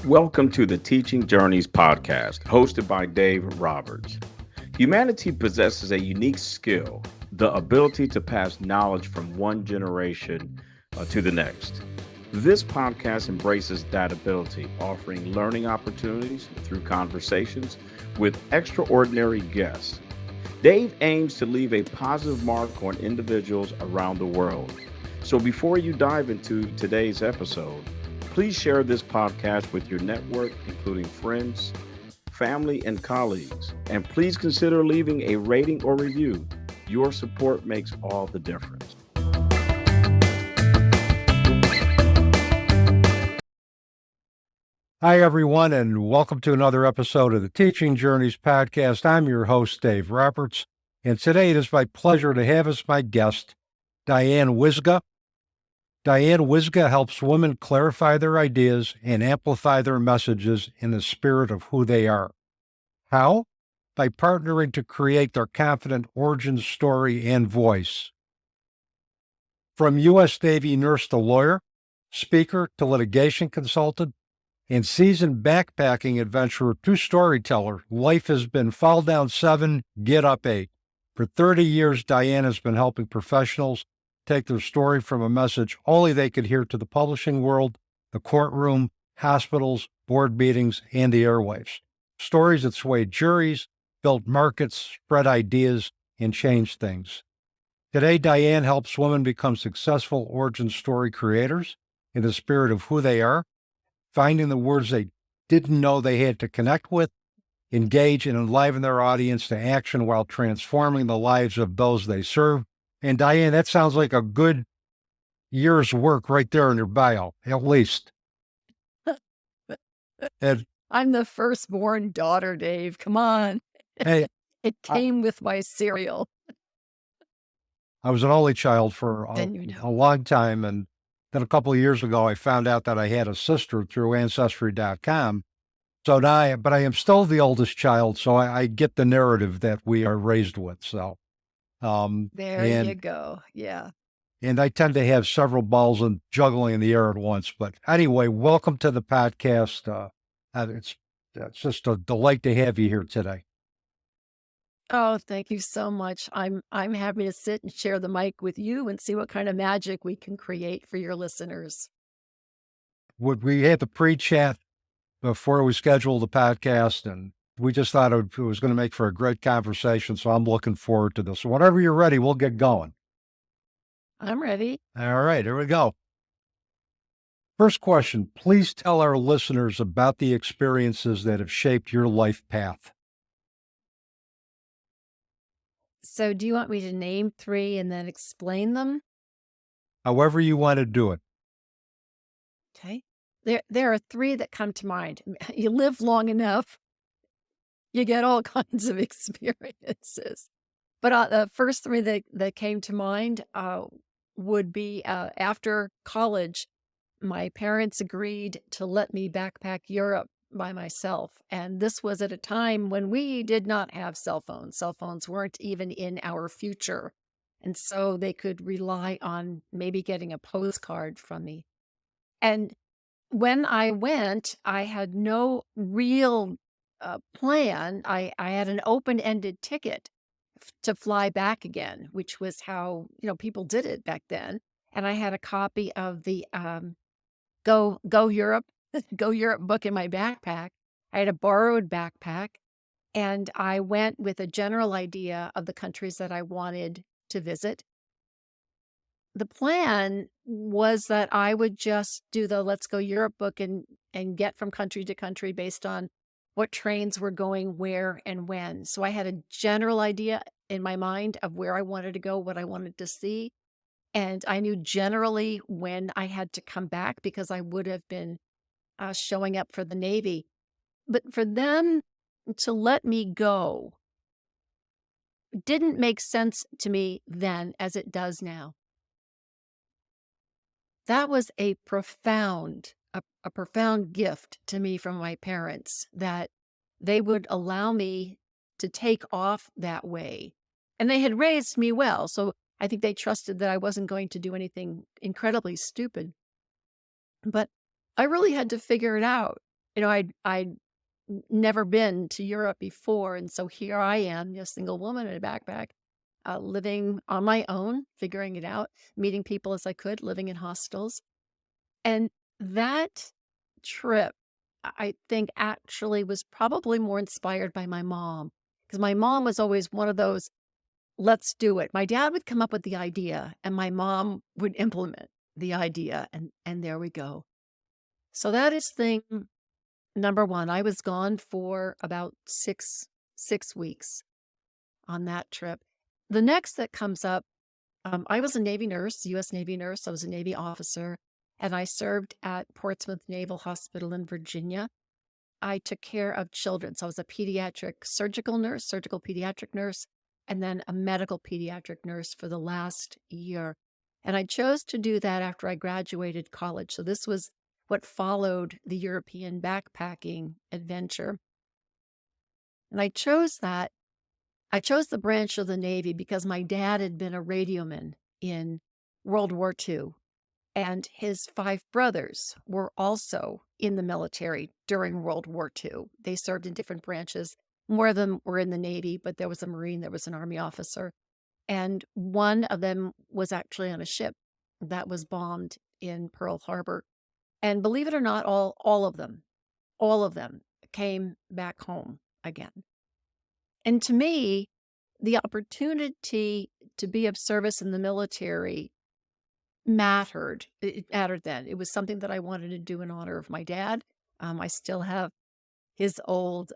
Welcome to the Teaching Journeys podcast, hosted by Dave Roberts. Humanity possesses a unique skill, the ability to pass knowledge from one generation to the next. This podcast embraces that ability, offering learning opportunities through conversations with extraordinary guests. Dave aims to leave a positive mark on individuals around the world. So before you dive into today's episode, please share this podcast with your network, including friends, family, and colleagues. And please consider leaving a rating or review. Your support makes all the difference. Hi, everyone, and welcome to another episode of the Teaching Journeys podcast. I'm your host, Dave Roberts, and today it is my pleasure to have as my guest Diane Wyzga. Diane Wyzga helps women clarify their ideas and amplify their messages in the spirit of who they are. How? By partnering to create their confident origin story and voice. From U.S. Navy nurse to lawyer, speaker to litigation consultant, and seasoned backpacking adventurer to storyteller, life has been fall down 7, get up 8. For 30 years, Diane has been helping professionals take their story from a message only they could hear to the publishing world, the courtroom, hospitals, board meetings, and the airwaves. Stories that swayed juries, built markets, spread ideas, and changed things. Today, Diane helps women become successful origin story creators in the spirit of who they are, finding the words they didn't know they had to connect with, engage and enliven their audience to action while transforming the lives of those they serve. And Diane, that sounds like a good year's work right there in your bio, at least. And, I'm the firstborn daughter, Dave. Come on. hey, It came with my cereal. I was an only child for Then you know. a long time, and then a couple of years ago, I found out that I had a sister through Ancestry.com. So now, but I am still the oldest child, so I get the narrative that we are raised with. So, There you go. Yeah. And I tend to have several balls and juggling in the air at once. But anyway, welcome to the podcast. It's just a delight to have you here today. Oh, thank you so much. I'm happy to sit and share the mic with you and see what kind of magic we can create for your listeners. We had the pre-chat before we scheduled the podcast, and we just thought it was going to make for a great conversation. So I'm looking forward to this. So whenever you're ready, we'll get going. I'm ready. All right, here we go. First question, please tell our listeners about the experiences that have shaped your life path. So do you want me to name 3 and then explain them? However you want to do it. Okay. There are 3 that come to mind. You live long enough, you get all kinds of experiences. But the first 3 that came to mind would be after college, my parents agreed to let me backpack Europe by myself. And this was at a time when we did not have cell phones. Cell phones weren't even in our future. And so they could rely on maybe getting a postcard from me. And when I went, I had no real plan. I had an open-ended ticket to fly back again, which was how people did it back then. And I had a copy of the Go Europe, Go Europe book in my backpack. I had a borrowed backpack, and I went with a general idea of the countries that I wanted to visit. The plan was that I would just do the Let's Go Europe book and get from country to country based on what trains were going where and when. So I had a general idea in my mind of where I wanted to go, what I wanted to see. And I knew generally when I had to come back because I would have been showing up for the Navy. But for them to let me go didn't make sense to me then as it does now. That was a profound gift to me from my parents, that they would allow me to take off that way. And they had raised me well, so I think they trusted that I wasn't going to do anything incredibly stupid. But I really had to figure it out. I'd never been to Europe before. And so here I am, a single woman in a backpack, living on my own, figuring it out, meeting people as I could, living in hostels. And that trip, I think, actually was probably more inspired by my mom, because my mom was always one of those, let's do it. My dad would come up with the idea and my mom would implement the idea. And there we go. So that is thing number one. I was gone for about six weeks on that trip. The next that comes up, I was a Navy nurse, U.S. Navy nurse. I was a Navy officer, and I served at Portsmouth Naval Hospital in Virginia. I took care of children. So I was a pediatric surgical nurse, surgical pediatric nurse, and then a medical pediatric nurse for the last year. And I chose to do that after I graduated college. So this was what followed the European backpacking adventure. And I chose that. I chose the branch of the Navy because my dad had been a radioman in World War II, and his 5 brothers were also in the military during World War II. They served in different branches. More of them were in the Navy, but there was a Marine, there was an Army officer. And one of them was actually on a ship that was bombed in Pearl Harbor. And believe it or not, all of them came back home again. And to me, the opportunity to be of service in the military mattered. It mattered then. It was something that I wanted to do in honor of my dad. I still have his old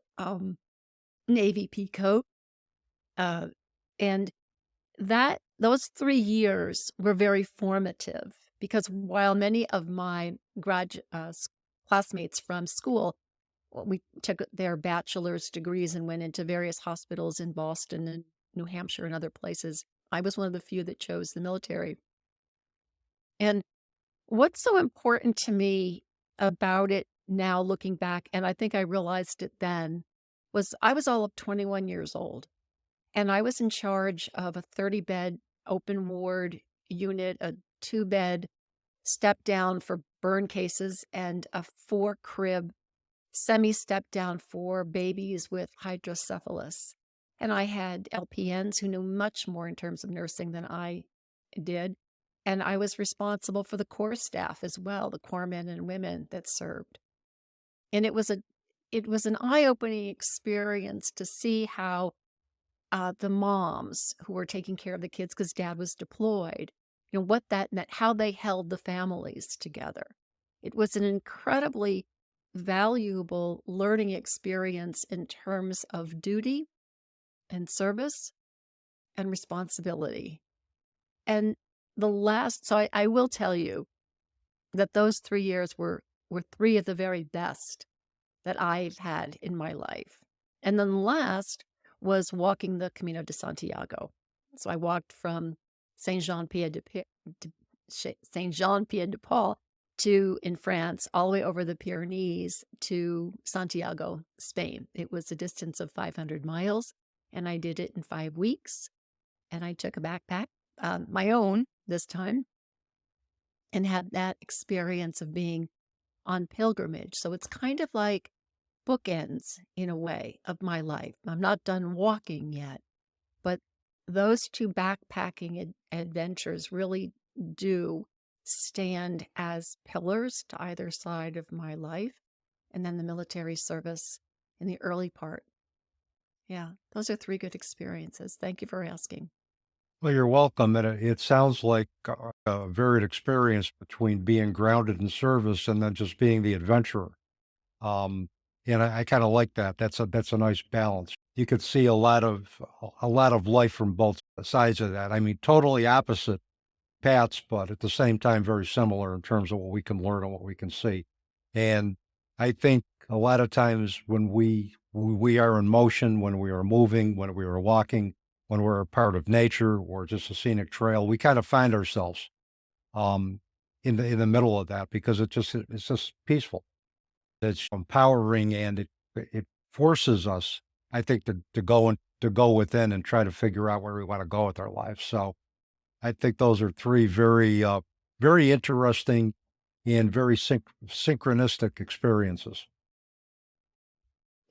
Navy pea coat. And those 3 years were very formative, because while many of my classmates from school, we took their bachelor's degrees and went into various hospitals in Boston and New Hampshire and other places, I was one of the few that chose the military. And what's so important to me about it now, looking back, and I think I realized it then, was I was all of 21 years old, and I was in charge of a 30-bed open ward unit, a 2-bed step down for burn cases, and a 4-crib semi-step down for babies with hydrocephalus. And I had LPNs who knew much more in terms of nursing than I did. And I was responsible for the core staff as well, the core men and women that served. And it was an eye-opening experience to see how the moms who were taking care of the kids, because dad was deployed, what that meant, how they held the families together. It was an incredibly valuable learning experience in terms of duty and service and responsibility. And so I will tell you that those 3 years were 3 of the very best that I've had in my life. And then the last was walking the Camino de Santiago. So I walked from Saint-Jean-Pied-de-Paul in France, all the way over the Pyrenees to Santiago, Spain. It was a distance of 500 miles, and I did it in 5 weeks. And I took a backpack, my own this time, and had that experience of being on pilgrimage. So it's kind of like bookends, in a way, of my life. I'm not done walking yet, but those 2 backpacking adventures really do stand as pillars to either side of my life. And then the military service in the early part. Yeah, those are 3 good experiences. Thank you for asking. Well, you're welcome. And it sounds like a varied experience between being grounded in service and then just being the adventurer. And I kind of like that. That's a nice balance. You could see a lot of life from both sides of that. I mean, totally opposite paths, but at the same time, very similar in terms of what we can learn and what we can see. And I think a lot of times when we are in motion, when we are moving, when we are walking, when we're a part of nature or just a scenic trail, we kind of find ourselves in the middle of that, because it's just peaceful. It's empowering, and it forces us, I think, to go within and try to figure out where we want to go with our lives. So I think those are 3 very very interesting and very synchronistic experiences.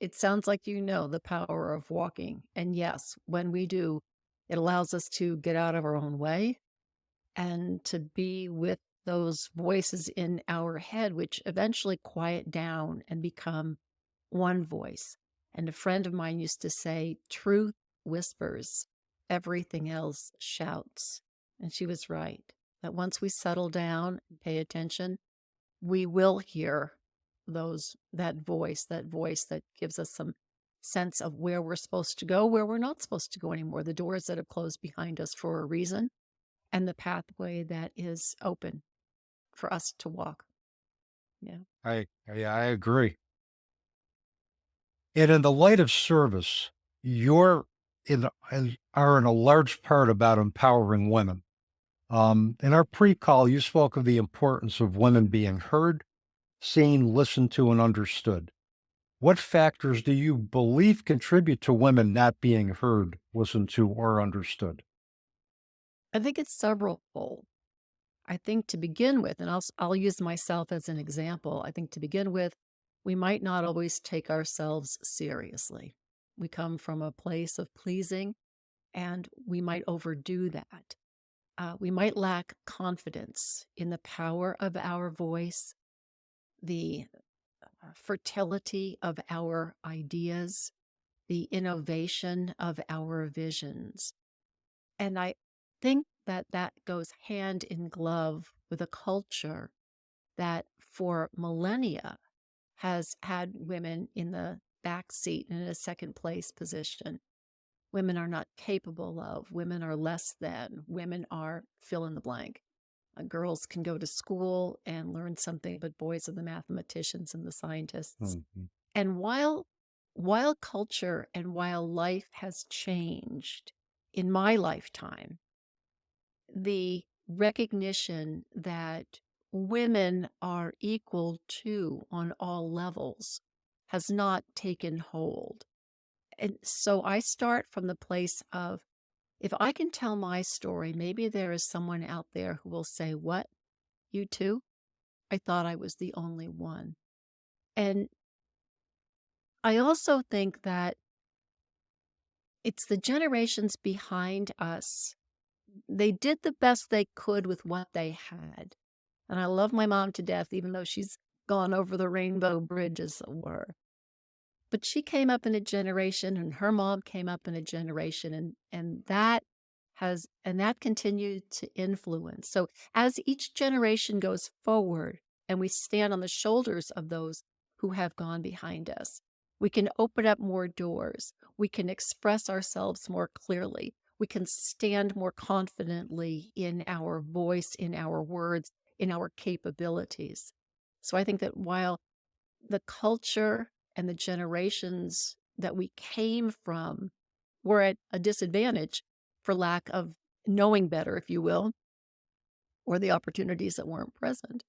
it sounds like you know the power of walking. And yes, when we do, it allows us to get out of our own way and to be with those voices in our head, which eventually quiet down and become one voice. And a friend of mine used to say, truth whispers, everything else shouts. And she was right, that once we settle down and pay attention, we will hear that voice that gives us some sense of where we're supposed to go, where we're not supposed to go anymore, the doors that have closed behind us for a reason, and the pathway that is open for us to walk. Yeah. I agree. And in the light of service, you're are in a large part about empowering women. In our pre-call, you spoke of the importance of women being heard, seen, listened to, and understood. What factors do you believe contribute to women not being heard, listened to, or understood? I think it's severalfold. I think to begin with, and I'll use myself as an example, I think to begin with, we might not always take ourselves seriously. We come from a place of pleasing, and we might overdo that. We might lack confidence in the power of our voice, the fertility of our ideas, the innovation of our visions. And I think that that goes hand in glove with a culture that for millennia has had women in the back seat in a second place position. Women are not capable of, women are less than, women are fill in the blank. Girls can go to school and learn something, but boys are the mathematicians and the scientists. And while culture and while life has changed in my lifetime, the recognition that women are equal to on all levels has not taken hold. And so I start from the place of, if I can tell my story, maybe there is someone out there who will say, what, you too? I thought I was the only one. And I also think that it's the generations behind us. They did the best they could with what they had. And I love my mom to death, even though she's gone over the rainbow bridge, as it were. But she came up in a generation, and her mom came up in a generation, and that continued to influence. So as each generation goes forward and we stand on the shoulders of those who have gone behind us, we can open up more doors. We can express ourselves more clearly. We can stand more confidently in our voice, in our words, in our capabilities. So I think that while the culture and the generations that we came from were at a disadvantage for lack of knowing better, if you will, or the opportunities that weren't present,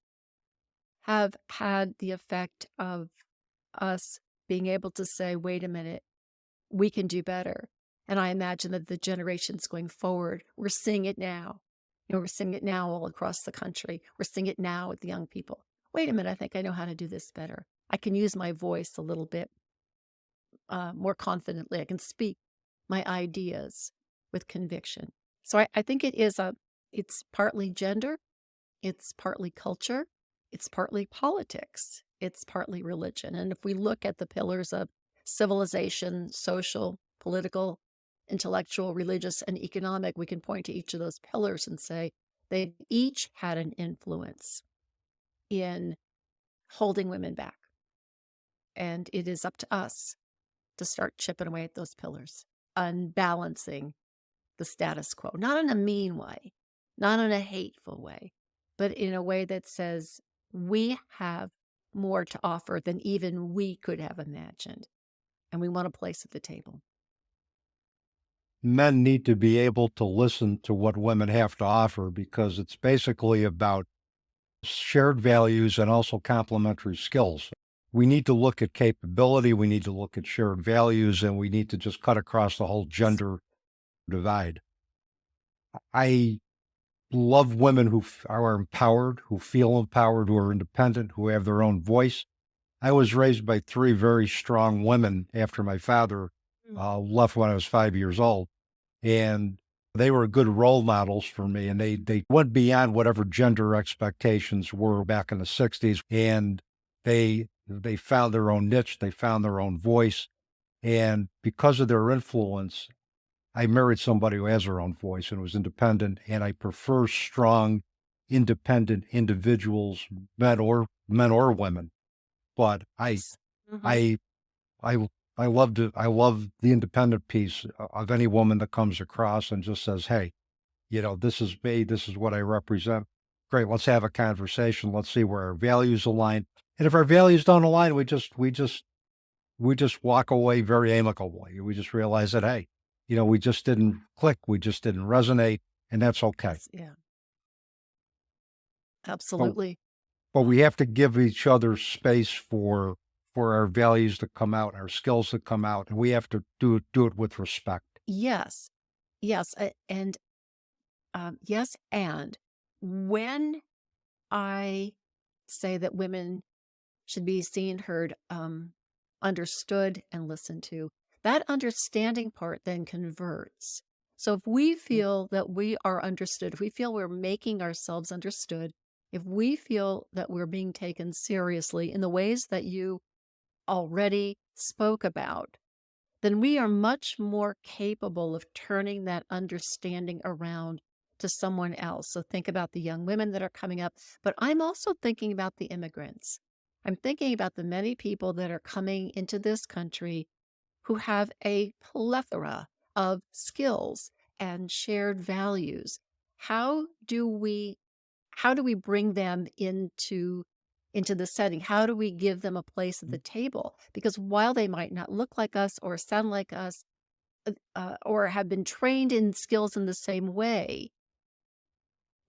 have had the effect of us being able to say, wait a minute, we can do better. And I imagine that the generations going forward, we're seeing it now. We're seeing it now all across the country. We're seeing it now with the young people. Wait a minute, I think I know how to do this better. I can use my voice a little bit more confidently. I can speak my ideas with conviction. So I think it's partly gender, it's partly culture, it's partly politics, it's partly religion. And if we look at the pillars of civilization, social, political, intellectual, religious, and economic, we can point to each of those pillars and say they each had an influence in holding women back. And it is up to us to start chipping away at those pillars, unbalancing the status quo, not in a mean way, not in a hateful way, but in a way that says we have more to offer than even we could have imagined. And we want a place at the table. Men need to be able to listen to what women have to offer because it's basically about shared values and also complementary skills. We need to look at capability, we need to look at shared values, and we need to just cut across the whole gender divide. I love women who are empowered, who feel empowered, who are independent, who have their own voice. I was raised by three very strong women after my father left when I was 5 years old. And they were good role models for me. And they went beyond whatever gender expectations were back in the 60s. And they found their own niche, they found their own voice. And because of their influence, I married somebody who has her own voice and was independent. And I prefer strong, independent individuals, men or women. But Yes. Mhm. I I I love the independent piece of any woman that comes across and just says, "Hey, this is me. This is what I represent. Great. Let's have a conversation. Let's see where our values align. And if our values don't align, we just walk away very amicably. We just realize that, hey, we just didn't click. We just didn't resonate, and that's okay. Yeah, But absolutely. but we have to give each other space for our values to come out, our skills to come out, and we have to do it with respect. Yes. Yes. And yes. And when I say that women should be seen, heard, understood, and listened to, that understanding part then converts. So if we feel that we are understood, if we feel we're making ourselves understood, if we feel that we're being taken seriously in the ways that you already spoke about, then we are much more capable of turning that understanding around to someone else. So think about the young women that are coming up, but I'm also thinking about the immigrants. I'm thinking about the many people that are coming into this country who have a plethora of skills and shared values. How do we how do we bring them into the setting? How do we give them a place at the table? Because while they might not look like us or sound like us, or have been trained in skills in the same way,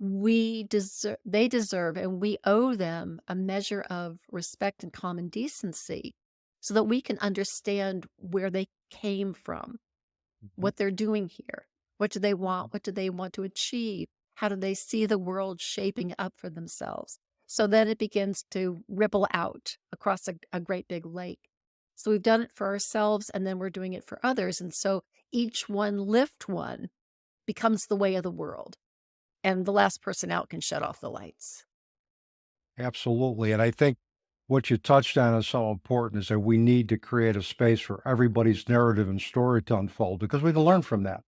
they deserve, and we owe them a measure of respect and common decency so that we can understand where they came from, Mhm. what they're doing here. What do they want? What do they want to achieve? How do they see the world shaping up for themselves? So then it begins to ripple out across a great big lake. So we've done it for ourselves and then we're doing it for others. And so each one lift one becomes the way of the world. And the last person out can shut off the lights. Absolutely. And I think what you touched on is so important is that we need to create a space for everybody's narrative and story to unfold because we can learn from that.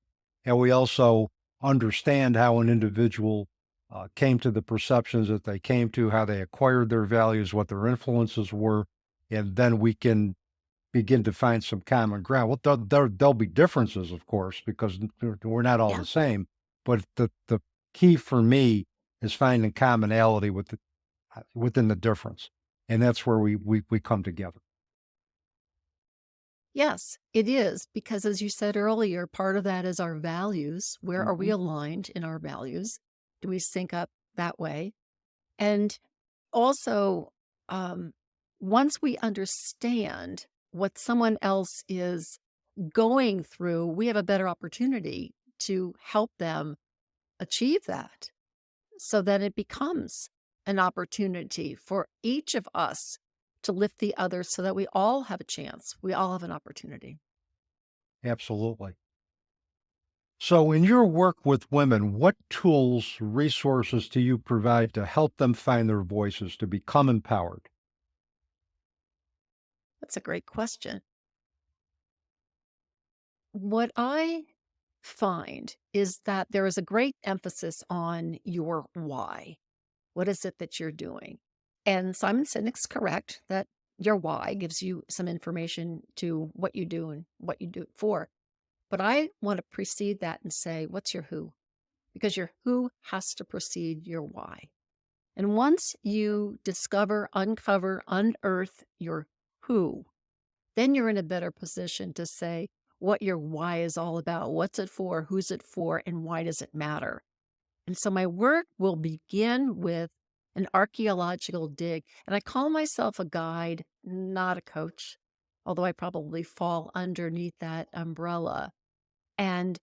And we also understand how an individual came to the perceptions that they came to, how they acquired their values, what their influences were. And then we can begin to find some common ground. Well, there'll be differences, of course, because we're not all Yeah. the same. But the key for me is finding commonality within the difference. And that's where we come together. Yes, it is. Because as you said earlier, part of that is our values. Where are we Mhm. aligned in our values? Do we sync up that way? And also, um, once we understand what someone else is going through, we have a better opportunity to help them achieve that. So then it becomes an opportunity for each of us to lift the others so that we all have a chance. We all have an opportunity. Absolutely. So, in your work with women, what tools, resources do you provide to help them find their voices, to become empowered? That's a great question. What I find is that there is a great emphasis on your why. What is it that you're doing? And Simon Sinek's correct that your why gives you some information to what you do and what you do it for. But I want to precede that and say, what's your who? Because your who has to precede your why. And once you discover, uncover, unearth your who, then you're in a better position to say what your why is all about. What's it for? Who's it for? And why does it matter? And so my work will begin with an archaeological dig. And I call myself a guide, not a coach, although I probably fall underneath that umbrella. And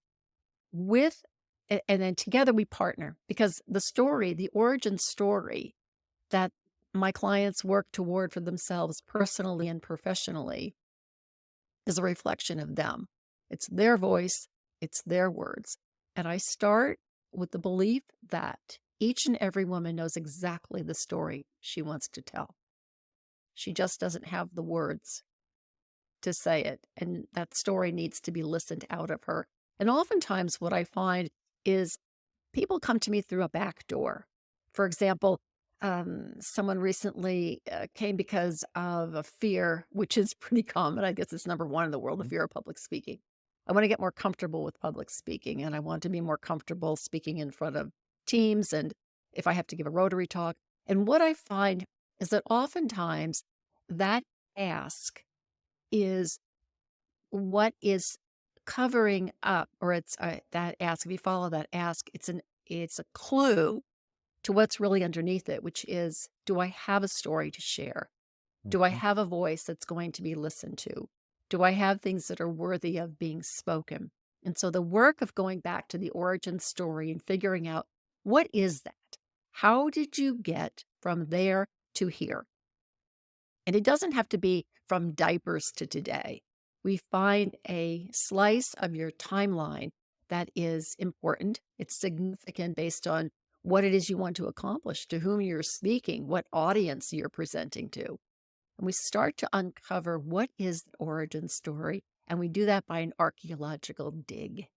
with and then together we partner because the origin story that my clients work toward for themselves personally and professionally is a reflection of them. It's their voice, it's their words. And I start with the belief that each and every woman knows exactly the story she wants to tell. She just doesn't have the words to say it. And that story needs to be listened out of her. And oftentimes what I find is people come to me through a back door. For example, someone recently came because of a fear, which is pretty common. I guess it's number one in the world, the fear of public speaking. I want to get more comfortable with public speaking, and I want to be more comfortable speaking in front of teams and if I have to give a Rotary talk. And what I find is that oftentimes that ask is what is covering up, or it's that ask. If you follow that ask, it's a clue to what's really underneath it, which is, do I have a story to share? Do I have a voice that's going to be listened to? Do I have things that are worthy of being spoken? And so the work of going back to the origin story and figuring out, what is that? How did you get from there to here? And it doesn't have to be from diapers to today. We find a slice of your timeline that is important. It's significant based on what it is you want to accomplish, to whom you're speaking, what audience you're presenting to. And we start to uncover what is the origin story, and we do that by an archaeological dig.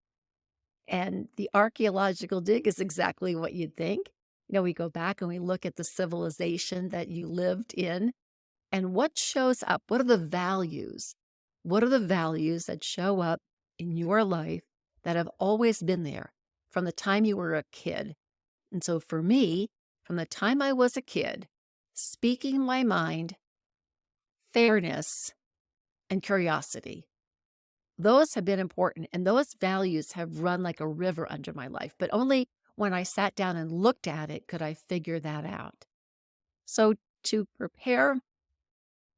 And the archaeological dig is exactly what you'd think. We go back and we look at the civilization that you lived in, and what shows up. What are the values? What are the values that show up in your life that have always been there from the time you were a kid? And so for me, from the time I was a kid, speaking my mind, fairness, and curiosity, those have been important. And those values have run like a river under my life. But only when I sat down and looked at it could I figure that out. So to prepare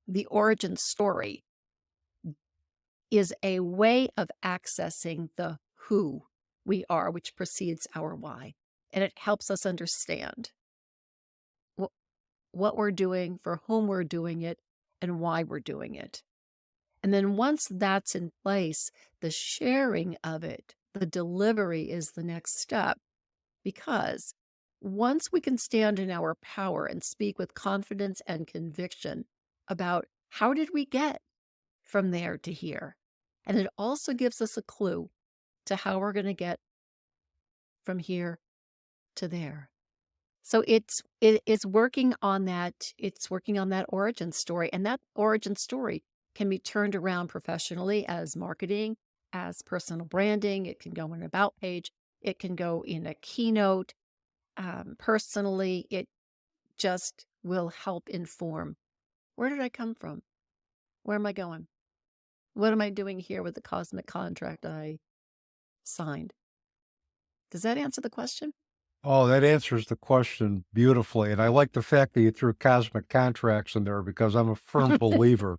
the origin story is a way of accessing the who we are, which precedes our why. And it helps us understand what we're doing, for whom we're doing it, and why we're doing it. And then once that's in place, the sharing of it, the delivery is the next step. Because once we can stand in our power and speak with confidence and conviction about how did we get from there to here, and it also gives us a clue to how we're going to get from here to there. So it's working on that. It's working on that origin story, and that origin story can be turned around professionally as marketing, as personal branding. It can go in an about page. It can go in a keynote. Personally, it just will help inform. Where did I come from? Where am I going? What am I doing here with the cosmic contract I signed? Does that answer the question? Oh, that answers the question beautifully. And I like the fact that you threw cosmic contracts in there, because I'm a firm believer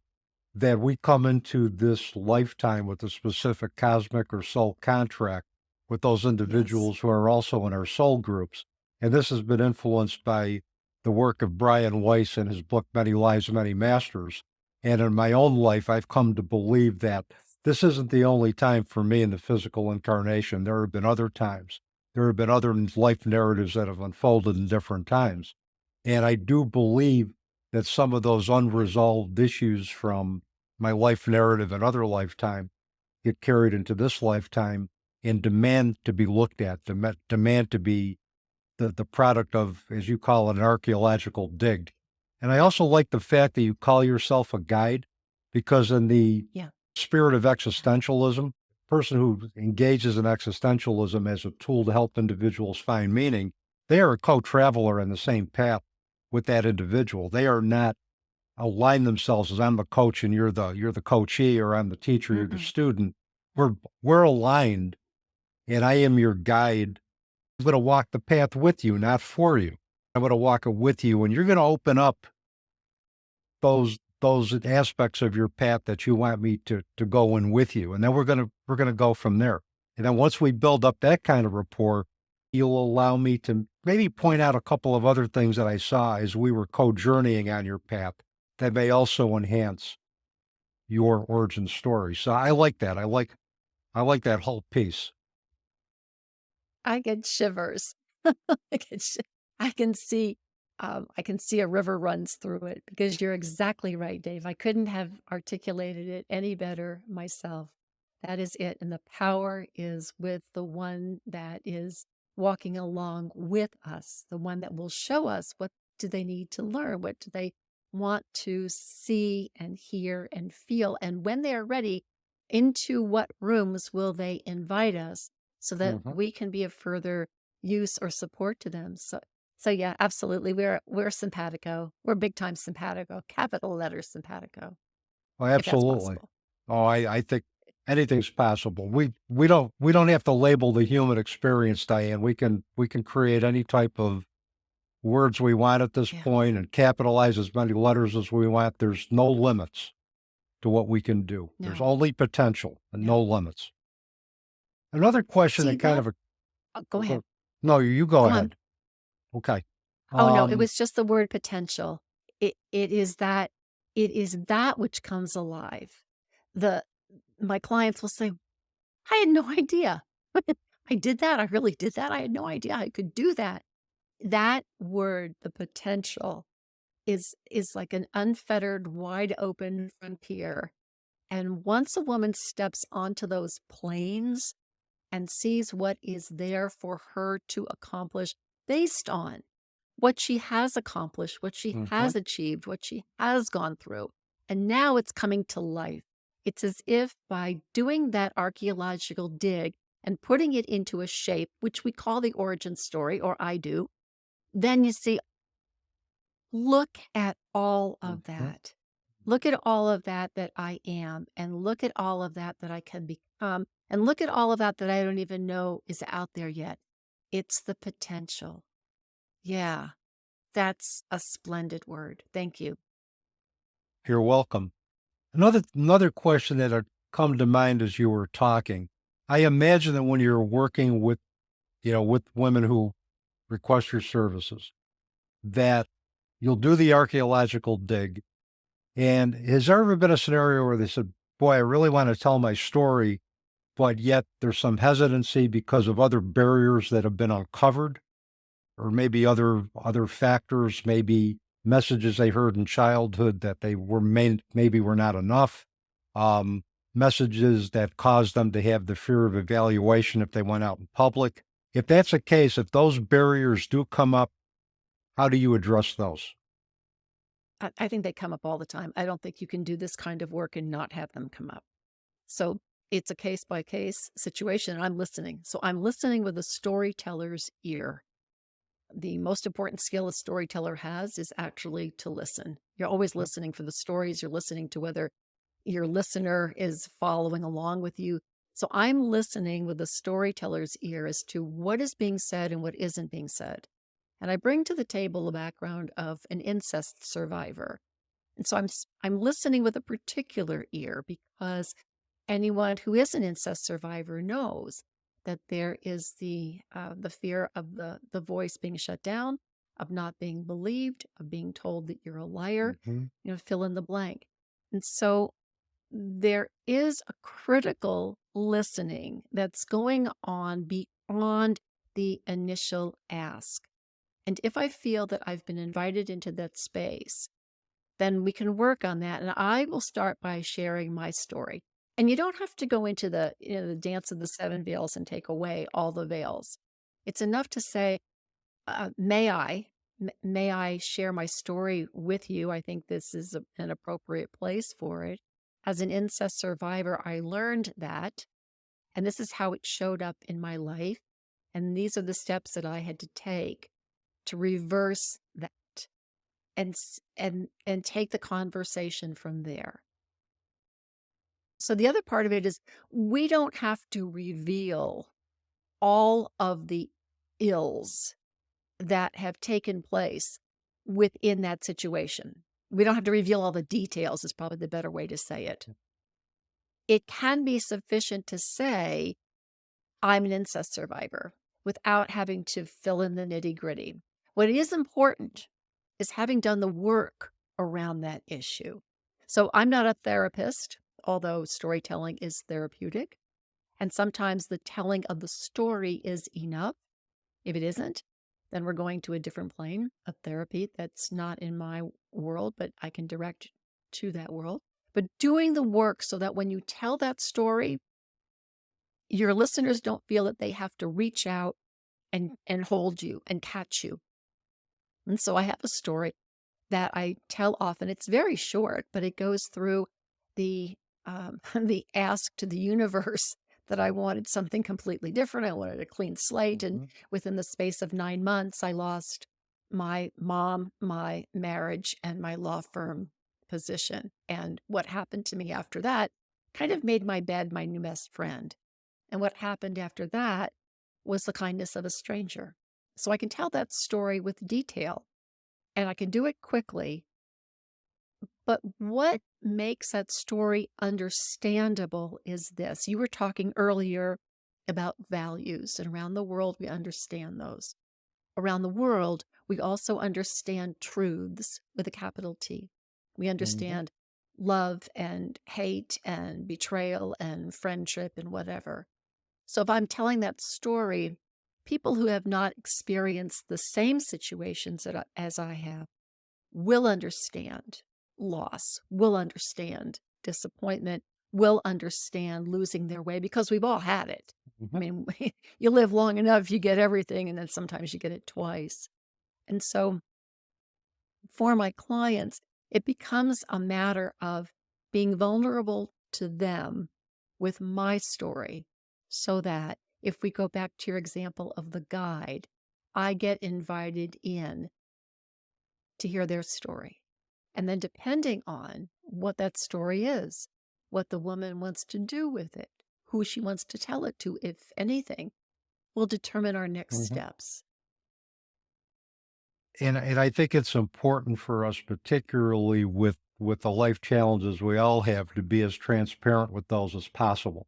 that we come into this lifetime with a specific cosmic or soul contract with those individuals who are also in our soul groups. And this has been influenced by the work of Diane Wyzga in his book, Many Lives, Many Masters. And in my own life, I've come to believe that this isn't the only time for me in the physical incarnation. There have been other times. There have been other life narratives that have unfolded in different times. And I do believe that some of those unresolved issues from my life narrative and other lifetime get carried into this lifetime and demand to be looked at, demand to be the product of, as you call it, an archaeological dig. And I also like the fact that you call yourself a guide, because in the spirit of existentialism, person who engages in existentialism as a tool to help individuals find meaning, they are a co-traveler in the same path with that individual. They are not align themselves as, I'm the coach and you're the coachee, or I'm the teacher, you're the student. We're aligned, and I am your guide. I'm going to walk the path with you, not for you. I'm going to walk it with you, and you're going to open up those aspects of your path that you want me to go in with you. And then we're going to go from there. And then once we build up that kind of rapport, you'll allow me to maybe point out a couple of other things that I saw as we were co-journeying on your path that may also enhance your origin story. So I like that. I like that whole piece. I get shivers. I get I can see I can see a river runs through it because you're exactly right, Dave. I couldn't have articulated it any better myself. That is it. And the power is with the one that is walking along with us, the one that will show us what do they need to learn, what do they want to see and hear and feel. And when they are ready, into what rooms will they invite us so that we can be of further use or support to them. So yeah, absolutely. We're simpatico. We're big time simpatico, capital letters simpatico, Oh, if that's absolutely. possible. Oh, I think anything's possible. We don't have to label the human experience, Diane. We can create any type of words we want at this Yeah. point and capitalize as many letters as we want. There's no limits to what we can do. There's No. only potential and no limits. Another question See that kind that? of Go ahead. no, you go Go ahead. on. Okay. Oh no, it was just the word potential. It is that which comes alive. My clients will say, I had no idea. I did that. I really did that. I had no idea I could do that. That word, the potential, is like an unfettered, wide open frontier. And once a woman steps onto those planes and sees what is there for her to accomplish based on what she has accomplished, what she has achieved, what she has gone through, and now it's coming to life. It's as if by doing that archaeological dig and putting it into a shape, which we call the origin story, or I do, then you see, look at all of that. Look at all of that I am, and look at all of that I can become, and look at all of that I don't even know is out there yet. It's the potential. Yeah, that's a splendid word. Thank you. You're welcome. Another question that had come to mind as you were talking. I imagine that when you're working with, with women who request your services, that you'll do the archaeological dig. And has there ever been a scenario where they said, boy, I really want to tell my story, but yet there's some hesitancy because of other barriers that have been uncovered, or maybe other factors, maybe messages they heard in childhood that they were maybe were not enough, messages that caused them to have the fear of evaluation if they went out in public. If that's the case, if those barriers do come up, how do you address those? I think they come up all the time. I don't think you can do this kind of work and not have them come up. So it's a case by case situation. And I'm listening. So I'm listening with a storyteller's ear. The most important skill a storyteller has is actually to listen. You're always listening for the stories. You're listening to whether your listener is following along with you. So I'm listening with the storyteller's ear as to what is being said and what isn't being said. And I bring to the table a background of an incest survivor. And so I'm listening with a particular ear because anyone who is an incest survivor knows that there is the fear of the voice being shut down, of not being believed, of being told that you're a liar, fill in the blank. And so there is a critical listening that's going on beyond the initial ask. And if I feel that I've been invited into that space, then we can work on that. And I will start by sharing my story. And you don't have to go into the dance of the seven veils and take away all the veils. It's enough to say, may I share my story with you? I think this is an appropriate place for it. As an incest survivor, I learned that, and this is how it showed up in my life. And these are the steps that I had to take to reverse that and take the conversation from there. So the other part of it is we don't have to reveal all of the ills that have taken place within that situation. We don't have to reveal all the details is probably the better way to say it. It can be sufficient to say, I'm an incest survivor. without having to fill in the nitty-gritty. What is important is having done the work around that issue. So I'm not a therapist, although storytelling is therapeutic. And sometimes the telling of the story is enough. If it isn't, then we're going to a different plane of therapy that's not in my world, but I can direct to that world. But doing the work so that when you tell that story, your listeners don't feel that they have to reach out and hold you and catch you. And so I have a story that I tell often. It's very short, but it goes through the the ask to the universe that I wanted something completely different. I wanted a clean slate. And within the space of 9 months, I lost my mom, my marriage, and my law firm position. And what happened to me after that kind of made my bed my new best friend. And what happened after that was the kindness of a stranger. So I can tell that story with detail and I can do it quickly. But what makes that story understandable is this. You were talking earlier about values, and around the world, we understand those. Around the world, we also understand truths with a capital T. We understand love and hate and betrayal and friendship and whatever. So if I'm telling that story, people who have not experienced the same situations as I have will understand loss, will understand disappointment, will understand losing their way because we've all had it. I mean, you live long enough, you get everything, and then sometimes you get it twice. And so for my clients, it becomes a matter of being vulnerable to them with my story so that if we go back to your example of the guide, I get invited in to hear their story. And then depending on what that story is, what the woman wants to do with it, who she wants to tell it to, if anything, will determine our next steps. And I think it's important for us, particularly with the life challenges we all have, to be as transparent with those as possible.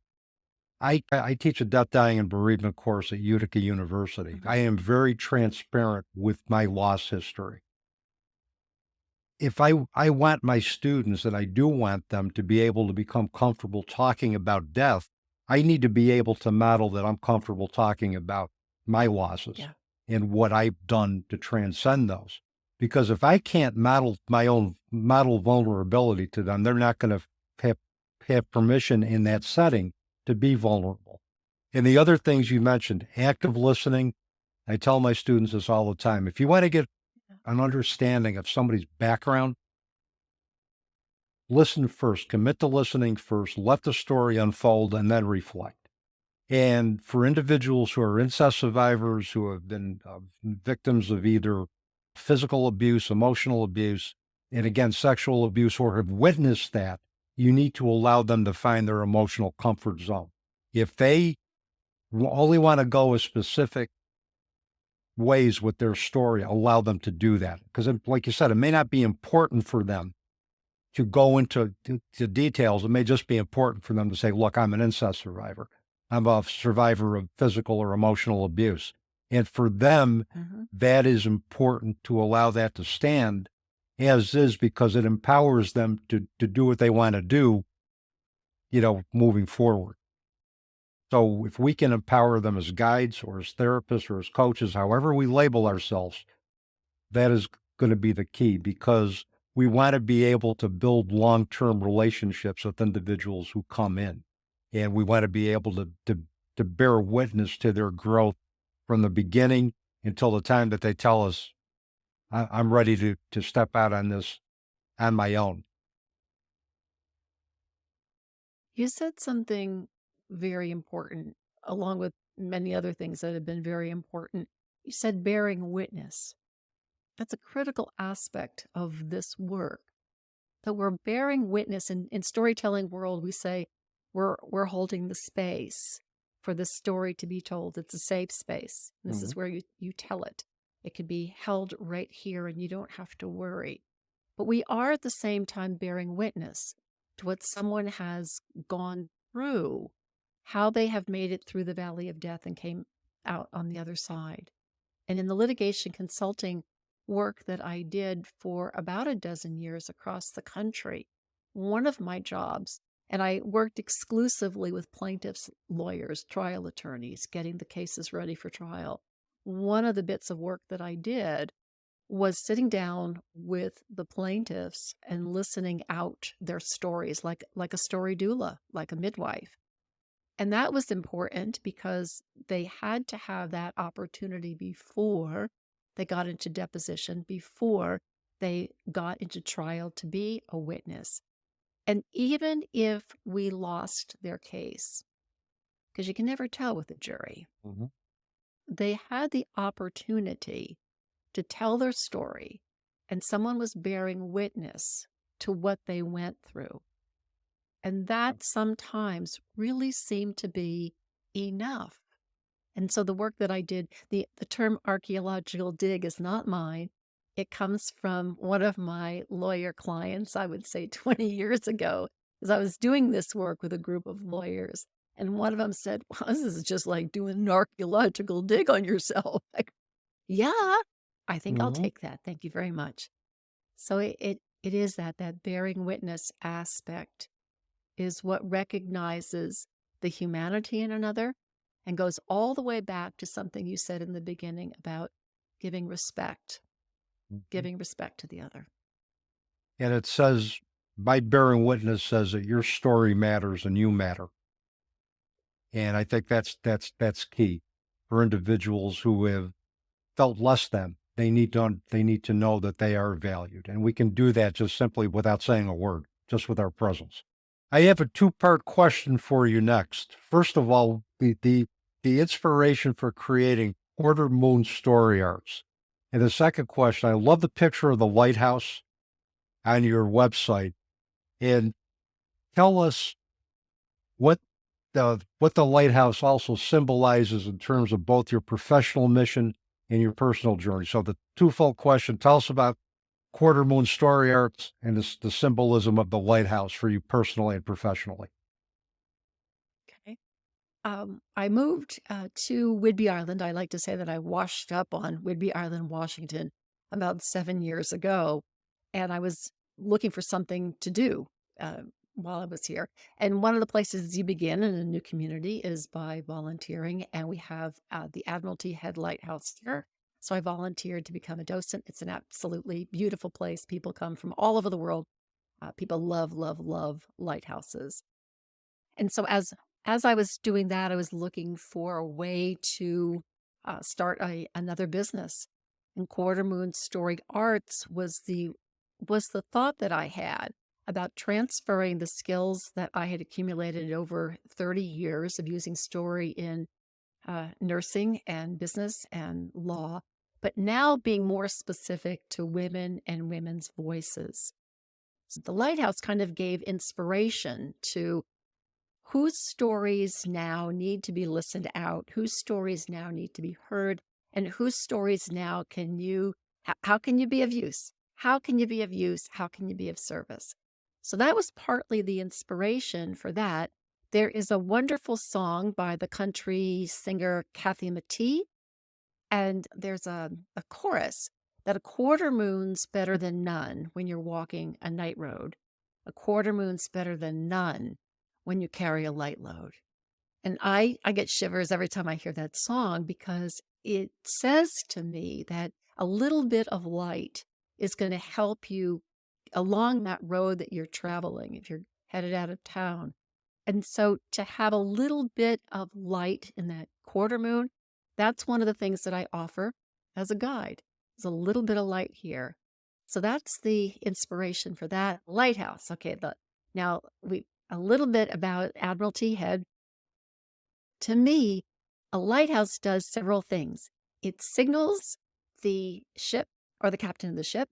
I teach a death, dying, and bereavement course at Utica University. I am very transparent with my loss history. If I want my students, and I do want them to be able to become comfortable talking about death, I need to be able to model that I'm comfortable talking about my losses and what I've done to transcend those. Because if I can't model vulnerability to them, they're not going to have permission in that setting to be vulnerable. And the other things you mentioned, active listening, I tell my students this all the time. If you want to get an understanding of somebody's background, listen first, commit to listening first, let the story unfold, and then reflect. And for individuals who are incest survivors, who have been victims of either physical abuse, emotional abuse, and again, sexual abuse, or have witnessed that, you need to allow them to find their emotional comfort zone. If they only want to go a specific ways with their story, allow them to do that. Because like you said, it may not be important for them to go into details. It may just be important for them to say, look, I'm an incest survivor. I'm a survivor of physical or emotional abuse. And for them, that is important to allow that to stand as is, because it empowers them to do what they want to do, moving forward. So if we can empower them as guides or as therapists or as coaches, however we label ourselves, that is going to be the key, because we want to be able to build long-term relationships with individuals who come in. And we want to be able to bear witness to their growth from the beginning until the time that they tell us, I'm ready to step out on this on my own. You said something very important, along with many other things that have been very important. You said bearing witness. That's a critical aspect of this work, that we're bearing witness. In storytelling world, we say we're holding the space for the story to be told. It's a safe space. This is where you tell it. It can be held right here and you don't have to worry. But we are at the same time bearing witness to what someone has gone through, how they have made it through the valley of death and came out on the other side. And in the litigation consulting work that I did for about a dozen years across the country, one of my jobs, and I worked exclusively with plaintiffs' lawyers, trial attorneys, getting the cases ready for trial. One of the bits of work that I did was sitting down with the plaintiffs and listening out their stories like a story doula, like a midwife. And that was important because they had to have that opportunity before they got into deposition, before they got into trial to be a witness. And even if we lost their case, because you can never tell with a jury, Mhm. they had the opportunity to tell their story, and someone was bearing witness to what they went through. And that sometimes really seemed to be enough. And so the work that I did, the term archaeological dig is not mine. It comes from one of my lawyer clients, I would say 20 years ago, as I was doing this work with a group of lawyers. And one of them said, well, this is just like doing an archaeological dig on yourself. Like, yeah, I think I'll Mhm. take that. Thank you very much. So it is that bearing witness aspect is what recognizes the humanity in another and goes all the way back to something you said in the beginning about giving respect to the other. And it says, by bearing witness says that your story matters and you matter. And I think that's key for individuals who have felt less than. They need to know that they are valued. And we can do that just simply without saying a word, just with our presence. I have a two-part question for you next. First of all, the inspiration for creating Quarter Moon Story Arts. And the second question, I love the picture of the lighthouse on your website. And tell us what the lighthouse also symbolizes in terms of both your professional mission and your personal journey. So the twofold question, tell us about Quarter Moon Story Arts and the symbolism of the lighthouse for you personally and professionally. Okay. I moved to Whidbey Island. I like to say that I washed up on Whidbey Island, Washington, about 7 years ago, and I was looking for something to do while I was here. And one of the places you begin in a new community is by volunteering, and we have the Admiralty Head Lighthouse here. So I volunteered to become a docent. It's an absolutely beautiful place. People come from all over the world. People love, love, love lighthouses. And so as I was doing that, I was looking for a way to start another business. And Quarter Moon Story Arts was the thought that I had about transferring the skills that I had accumulated over 30 years of using story in nursing and business and law, but now being more specific to women and women's voices. So the Lighthouse kind of gave inspiration to whose stories now need to be listened out, whose stories now need to be heard, and whose stories now how can you be of use? How can you be of use? How can you be of service? So that was partly the inspiration for that. There is a wonderful song by the country singer Kathy Matee, and there's a chorus that a quarter moon's better than none when you're walking a night road. A quarter moon's better than none when you carry a light load. And I get shivers every time I hear that song because it says to me that a little bit of light is going to help you along that road that you're traveling if you're headed out of town. And so to have a little bit of light in that quarter moon, that's one of the things that I offer as a guide. There's a little bit of light here. So that's the inspiration for that lighthouse. Okay, now a little bit about Admiralty Head. To me, a lighthouse does several things. It signals the ship or the captain of the ship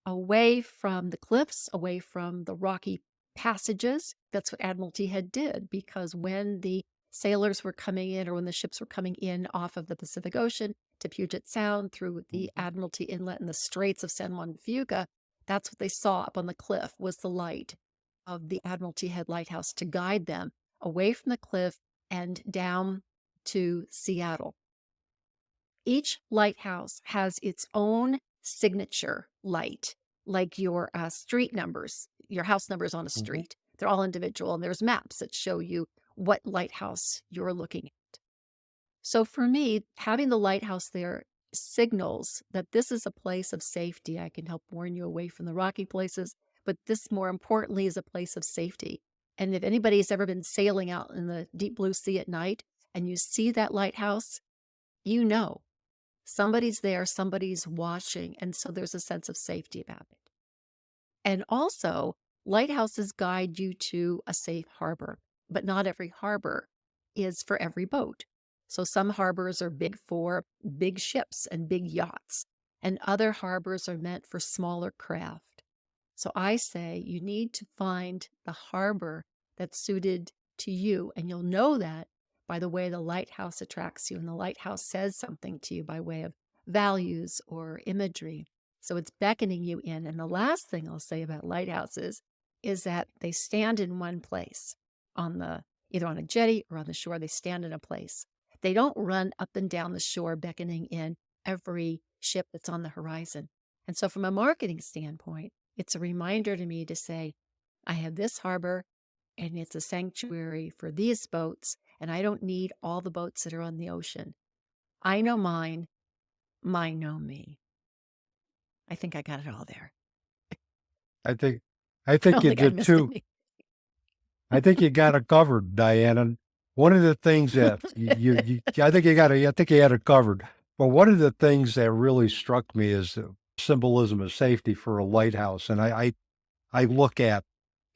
away from the cliffs, away from the rocky passages. That's what Admiralty Head did, because when the sailors were coming in or when the ships were coming in off of the Pacific Ocean to Puget Sound through the Admiralty Inlet and the Straits of San Juan de Fuca, that's what they saw up on the cliff was the light of the Admiralty Head Lighthouse to guide them away from the cliff and down to Seattle. each lighthouse has its own signature light, like your street numbers, your house numbers on a street. They're all individual, and there's maps that show you what lighthouse you're looking at. So for me, having the lighthouse there signals that this is a place of safety. I can help warn you away from the rocky places, but this, more importantly, is a place of safety. And if anybody's ever been sailing out in the deep blue sea at night and you see that lighthouse, you know somebody's there, somebody's watching. And so there's a sense of safety about it. And also, lighthouses guide you to a safe harbor, but not every harbor is for every boat. So some harbors are big for big ships and big yachts, and other harbors are meant for smaller craft. So I say you need to find the harbor that's suited to you, and you'll know that by the way the lighthouse attracts you, and the lighthouse says something to you by way of values or imagery. So it's beckoning you in. And the last thing I'll say about lighthouses is that they stand in one place either on a jetty or on the shore. They stand in a place. They don't run up and down the shore beckoning in every ship that's on the horizon. And so from a marketing standpoint, it's a reminder to me to say, I have this harbor and it's a sanctuary for these boats, and I don't need all the boats that are on the ocean. I know mine know me. I think I got it all there. I think I don't you think I did missed too. any. I think you got it covered, Diane. And one of the things that I think you had it covered. But one of the things that really struck me is symbolism of safety for a lighthouse. And I look at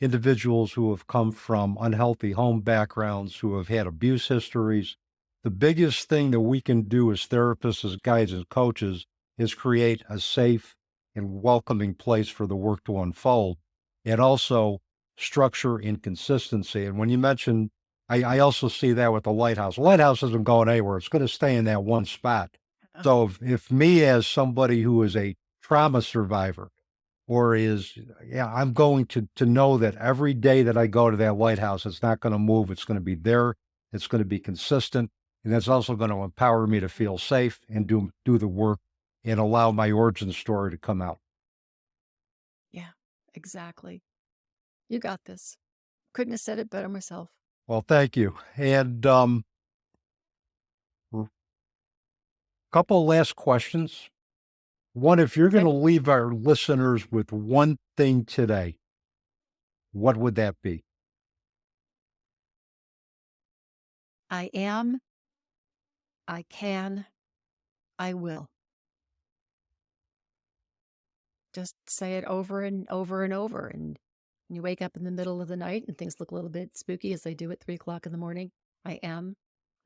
individuals who have come from unhealthy home backgrounds, who have had abuse histories. The biggest thing that we can do as therapists, as guides, as coaches is create a safe and welcoming place for the work to unfold, and also structure and consistency. And when you mentioned, I also see that with the lighthouse. The lighthouse isn't going anywhere. It's going to stay in that one spot. So if me, as somebody who is a trauma survivor, or I'm going to know that every day that I go to that lighthouse, it's not going to move. It's going to be there. It's going to be consistent. And that's also going to empower me to feel safe and do the work and allow my origin story to come out. Yeah, exactly. You got this. Couldn't have said it better myself. Well, thank you. And couple last questions. One, if you're going to leave our listeners with one thing today, what would that be? I am, I can, I will. Just say it over and over and over. And you wake up in the middle of the night and things look a little bit spooky as they do at 3:00 in the morning. I am,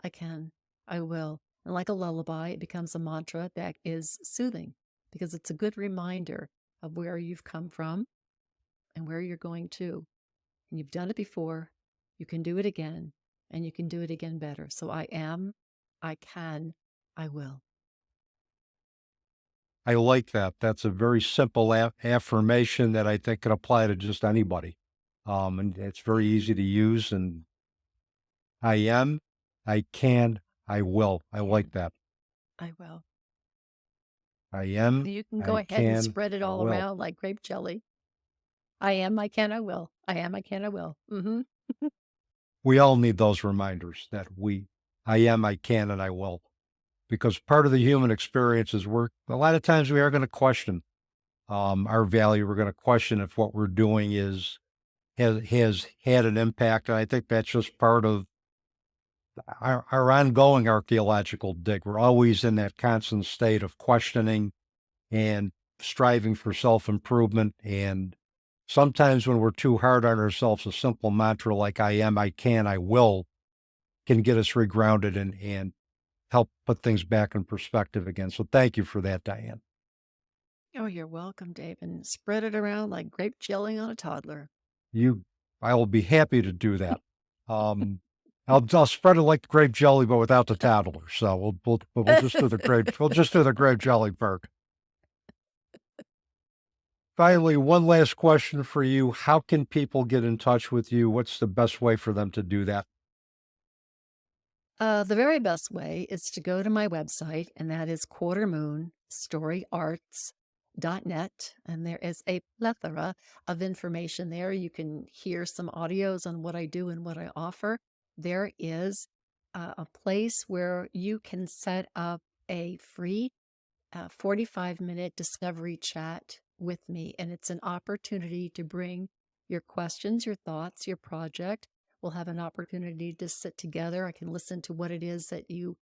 I can, I will. And like a lullaby, it becomes a mantra that is soothing because it's a good reminder of where you've come from and where you're going to. And you've done it before. You can do it again, and you can do it again better. So I am, I can, I will. I like that. That's a very simple affirmation that I think can apply to just anybody. And it's very easy to use. And I am, I can, I will. I like that. I will. I am. You can go I ahead and can, spread it I all will. around like grape jelly. I am, I can, I will. I am, I can, I will. We all need those reminders that I am, I can, and I will. Because part of the human experience is a lot of times we are going to question our value. We're going to question if what we're doing has had an impact. And I think that's just part of our ongoing archaeological dig. We're always in that constant state of questioning and striving for self-improvement. And sometimes when we're too hard on ourselves, a simple mantra like I am, I can, I will can get us regrounded and help put things back in perspective again. So thank you for that, Diane. Oh, you're welcome, Dave. And spread it around like grape jelly on a toddler. I will be happy to do that. I'll spread it like grape jelly, but without the toddler. So we'll just do the grape jelly part. Finally, one last question for you. How can people get in touch with you? What's the best way for them to do that? The very best way is to go to my website, and that is storyarts.net. And there is a plethora of information there. You can hear some audios on what I do and what I offer. There is a place where you can set up a free 45-minute discovery chat with me. And it's an opportunity to bring your questions, your thoughts, your project. We'll have an opportunity to sit together. I can listen to what it is that you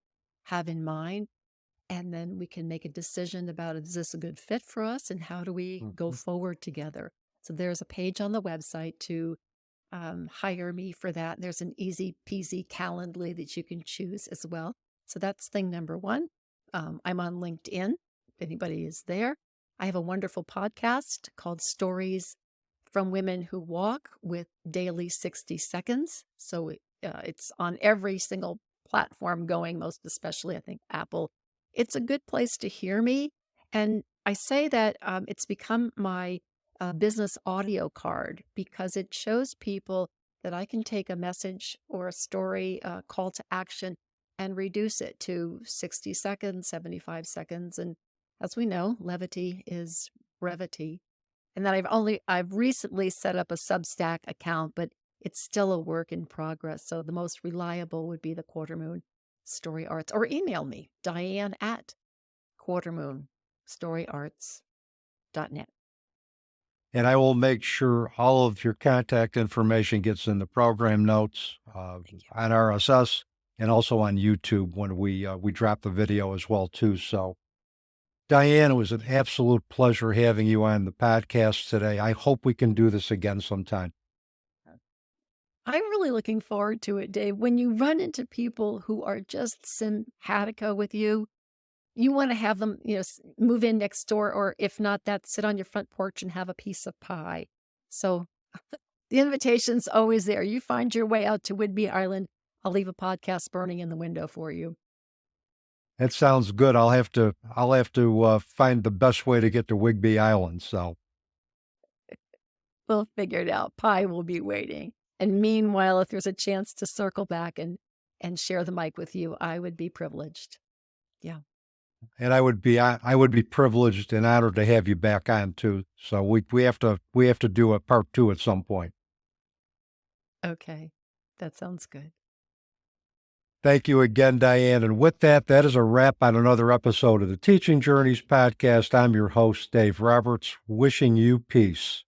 have in mind. And then we can make a decision about, is this a good fit for us? And how do we go forward together? So there's a page on the website to hire me for that. There's an easy peasy Calendly that you can choose as well. So that's thing number one. I'm on LinkedIn, if anybody is there. I have a wonderful podcast called Stories from Women Who Walk with daily 60 seconds. So it's on every single platform going, most especially, I think, Apple. It's a good place to hear me. And I say that it's become my business audio card because it shows people that I can take a message or a story, call to action, and reduce it to 60 seconds, 75 seconds. And as we know, levity is brevity. And that I've recently set up a Substack account, but it's still a work in progress. So the most reliable would be the Quartermoon Story Arts, or email me, Diane@quartermoonstoryarts.net. And I will make sure all of your contact information gets in the program notes on RSS and also on YouTube when we drop the video as well too. So, Diane, it was an absolute pleasure having you on the podcast today. I hope we can do this again sometime. I'm really looking forward to it, Dave. When you run into people who are just simpatico with you, you want to have them, move in next door, or if not that, sit on your front porch and have a piece of pie. So the invitation's always there. You find your way out to Whidbey Island. I'll leave a podcast burning in the window for you. That sounds good. I'll have to find the best way to get to Whidbey Island. So we'll figure it out. Pie will be waiting. And meanwhile, if there's a chance to circle back and share the mic with you, I would be privileged. Yeah. And I would be privileged and honored to have you back on too. So we have to do a part 2 at some point. Okay. That sounds good. Thank you again, Diane. And with that is a wrap on another episode of the Teaching Journeys podcast. I'm your host, Dave Roberts, wishing you peace.